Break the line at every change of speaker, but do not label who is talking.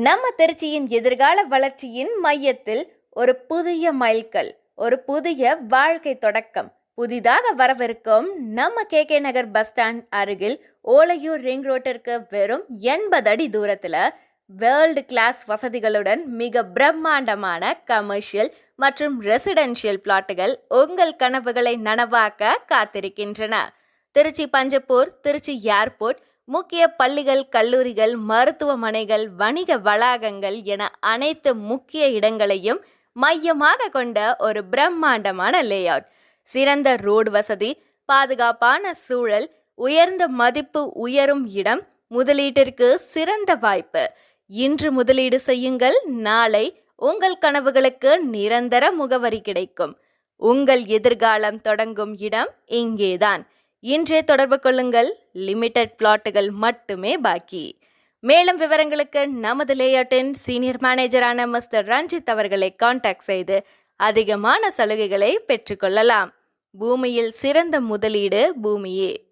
நம்ம திருச்சியின் எதிர்கால வளர்ச்சியின் மையத்தில் ஒரு புதிய மைல்கல், ஒரு புதிய வாழ்க்கை தொடக்கம். புதிதாக வரவிருக்கும் நம்ம கே நகர் பஸ் ஸ்டாண்ட் அருகில் ஓலையூர் ரிங் ரோட்டிற்கு வெறும் 80 அடி தூரத்துல வேர்ல்டு கிளாஸ் வசதிகளுடன் மிக பிரம்மாண்டமான கமர்ஷியல் மற்றும் ரெசிடென்ஷியல் பிளாட்டுகள் உங்கள் கனவுகளை நனவாக்க காத்திருக்கின்றன. திருச்சி பஞ்சப்பூர், திருச்சி ஏர்போர்ட், முக்கிய பள்ளிகள், கல்லூரிகள், மருத்துவமனைகள், வணிக வளாகங்கள் என அனைத்து முக்கிய இடங்களையும் மையமாக கொண்ட ஒரு பிரம்மாண்டமான லேஅவுட். சிறந்த ரோடு வசதி, பாதுகாப்பான சூழல், உயர்ந்த மதிப்பு உயரும் இடம், முதலீட்டிற்கு சிறந்த வாய்ப்பு. இன்று முதலீடு செய்யுங்கள், நாளை உங்கள் கனவுகளுக்கு நிரந்தர முகவரி கிடைக்கும். உங்கள் எதிர்காலம் தொடங்கும் இடம் இங்கேதான். இன்றே தொடர்பு கொள்ளுங்கள். லிமிடெட் பிளாட்டுகள் மட்டுமே பாக்கி. மேலும் விவரங்களுக்கு நமது லேஅவுட்டின் சீனியர் மேனேஜரான மிஸ்டர் ரஞ்சித் அவர்களை கான்டாக்ட் செய்து அதிகமான சலுகைகளை பெற்றுக்கொள்ளலாம். பூமியில் சிறந்த முதலீடு பூமியே.